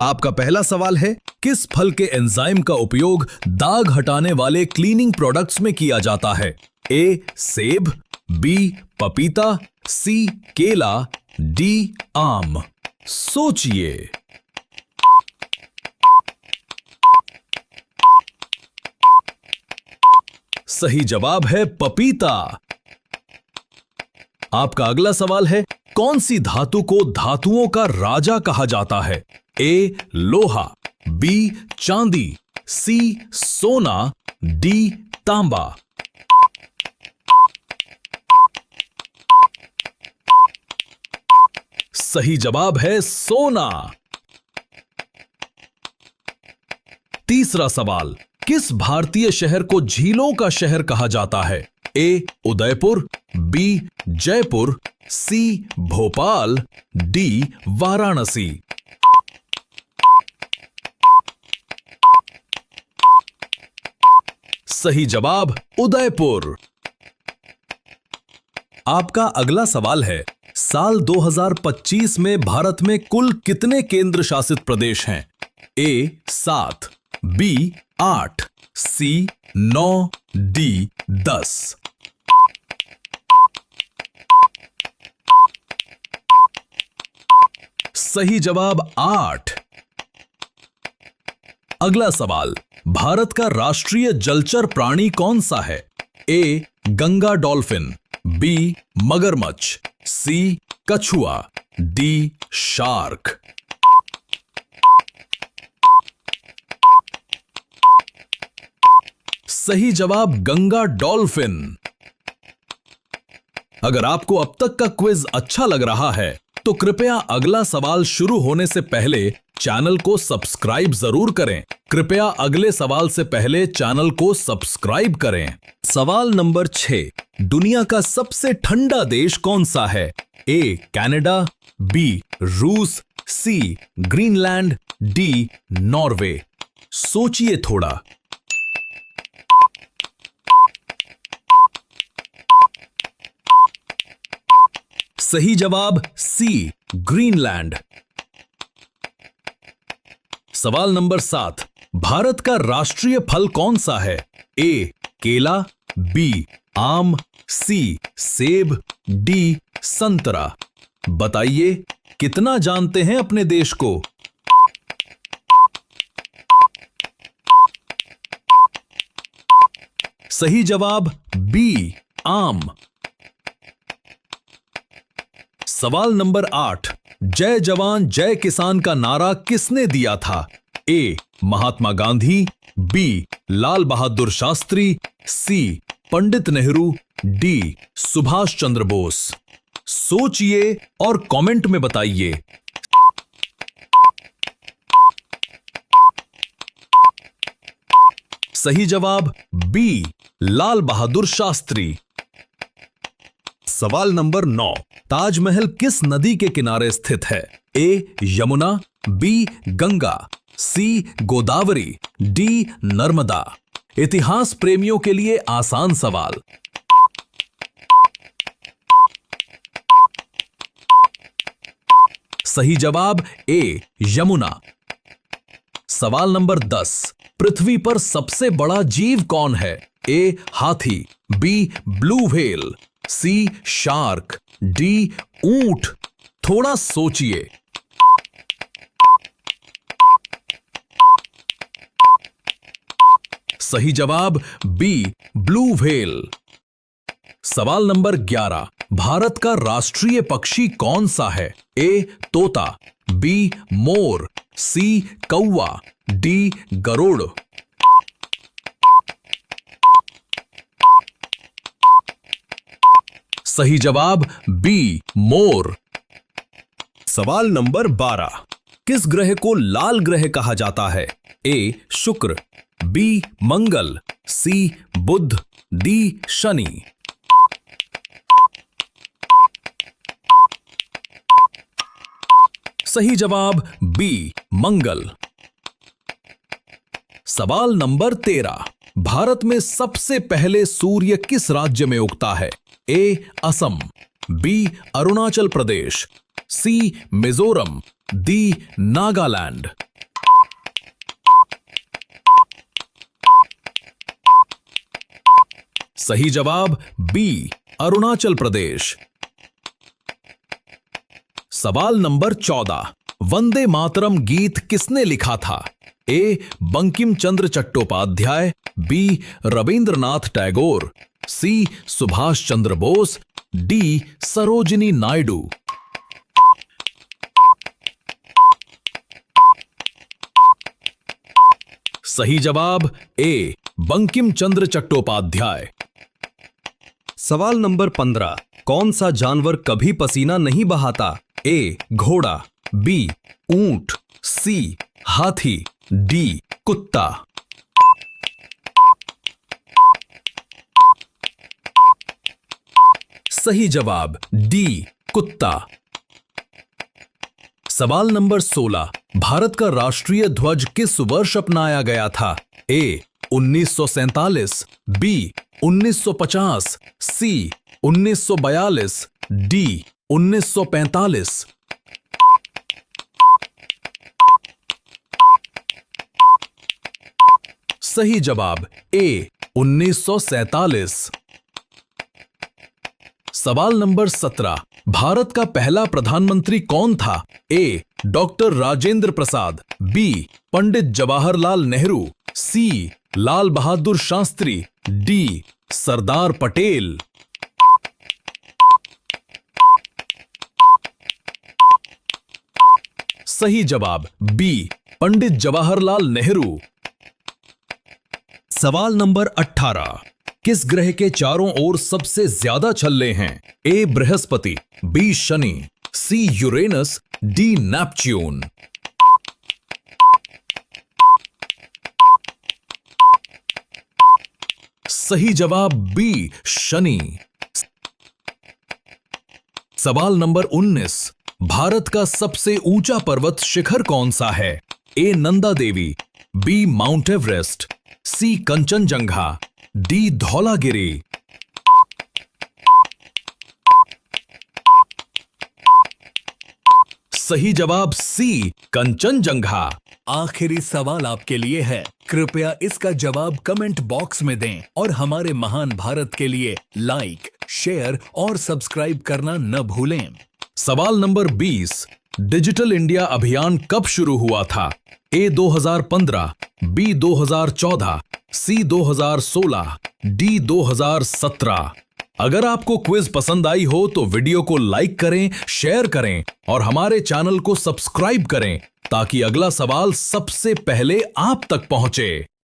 आपका पहला सवाल है, किस फल के एंजाइम का उपयोग दाग हटाने वाले क्लीनिंग प्रोडक्ट्स में किया जाता है? ए सेब, बी पपीता, सी केला, डी आम। सोचिए। सही जवाब है पपीता। आपका अगला सवाल है, कौन सी धातु को धातुओं का राजा कहा जाता है? ए लोहा, बी चांदी, सी सोना, डी तांबा। सही जवाब है सोना। तीसरा सवाल, किस भारतीय शहर को झीलों का शहर कहा जाता है? ए उदयपुर, बी जयपुर, सी भोपाल, डी वाराणसी। सही जवाब उदयपुर। आपका अगला सवाल है, साल 2025 में भारत में कुल कितने केंद्र शासित प्रदेश हैं? ए 7, बी 8, सी 9, डी 10। सही जवाब 8। अगला सवाल, भारत का राष्ट्रीय जलचर प्राणी कौन सा है? ए गंगा डॉल्फिन, बी मगरमच्छ, सी कछुआ, डी शार्क। सही जवाब गंगा डॉल्फिन। अगर आपको अब तक का क्विज अच्छा लग रहा है तो कृपया अगला सवाल शुरू होने से पहले चैनल को सब्सक्राइब जरूर करें। कृपया अगले सवाल से पहले चैनल को सब्सक्राइब करें। सवाल नंबर 6, दुनिया का सबसे ठंडा देश कौन सा है? ए कनाडा, बी रूस, सी ग्रीनलैंड, डी नॉर्वे। सोचिए थोड़ा। सही जवाब सी ग्रीनलैंड। सवाल नंबर 7, भारत का राष्ट्रीय फल कौन सा है? ए केला, बी आम, सी सेब, डी संतरा। बताइए, कितना जानते हैं अपने देश को? सही जवाब बी आम। सवाल नंबर 8, जय जवान जय किसान का नारा किसने दिया था? ए महात्मा गांधी, बी लाल बहादुर शास्त्री, सी पंडित नेहरू, डी सुभाष चंद्र बोस। सोचिए और कमेंट में बताइए। सही जवाब बी लाल बहादुर शास्त्री। सवाल नंबर 9, ताजमहल किस नदी के किनारे स्थित है? ए यमुना, बी गंगा, सी गोदावरी, डी नर्मदा। इतिहास प्रेमियों के लिए आसान सवाल। सही जवाब ए यमुना। सवाल नंबर 10, पृथ्वी पर सबसे बड़ा जीव कौन है? ए हाथी, बी ब्लू व्हेल, सी शार्क, डी ऊंट। थोड़ा सोचिए। सही जवाब बी ब्लू व्हेल। सवाल नंबर 11, भारत का राष्ट्रीय पक्षी कौन सा है? ए तोता, बी मोर, सी कौवा, डी गरुड़। सही जवाब बी मोर। सवाल नंबर 12, किस ग्रह को लाल ग्रह कहा जाता है? ए शुक्र, बी मंगल, सी बुध, डी शनि। सही जवाब बी मंगल। सवाल नंबर 13, भारत में सबसे पहले सूर्य किस राज्य में उगता है? ए असम, बी अरुणाचल प्रदेश, सी मिजोरम, डी नागालैंड। सही जवाब बी अरुणाचल प्रदेश। सवाल नंबर 14, वंदे मातरम गीत किसने लिखा था? ए बंकिम चंद्र चट्टोपाध्याय, बी रविंद्रनाथ टैगोर, सी सुभाष चंद्र बोस, डी सरोजिनी नायडू। सही जवाब ए बंकिम चंद्र चट्टोपाध्याय। सवाल नंबर 15, कौन सा जानवर कभी पसीना नहीं बहाता? ए घोड़ा, बी ऊंट, सी हाथी, डी कुत्ता। सही जवाब डी कुत्ता। सवाल नंबर 16, भारत का राष्ट्रीय ध्वज किस वर्ष अपनाया गया था? ए 1947, बी 1950, सी 1942, डी 1945। सही जवाब ए 1947। सवाल नंबर 17, भारत का पहला प्रधानमंत्री कौन था? ए डॉक्टर राजेंद्र प्रसाद, बी पंडित जवाहरलाल नेहरू, सी लाल बहादुर शास्त्री, डी सरदार पटेल। सही जवाब बी पंडित जवाहरलाल नेहरू। सवाल नंबर 18, किस ग्रह के चारों ओर सबसे ज्यादा छल्ले हैं? A Brihaspati, B Shani, C Uranus, D Neptune. सही जवाब बी शनि। सवाल नंबर 19, भारत का सबसे ऊंचा पर्वत शिखर कौन सा है? ए Nanda Devi, B mount Everest, सी कंचनजंगा, डी धौलागिरी। सही जवाब सी कंचनजंगा। आखिरी सवाल आपके लिए है, कृपया इसका जवाब कमेंट बॉक्स में दें और हमारे महान भारत के लिए लाइक, शेयर और सब्सक्राइब करना न भूलें। सवाल नंबर 20, डिजिटल इंडिया अभियान कब शुरू हुआ था? ए 2015, बी 2014, सी 2016, डी 2017। अगर आपको क्विज पसंद आई हो तो वीडियो को लाइक करें, शेयर करें और हमारे चैनल को सब्सक्राइब करें ताकि अगला सवाल सबसे पहले आप तक पहुंचे।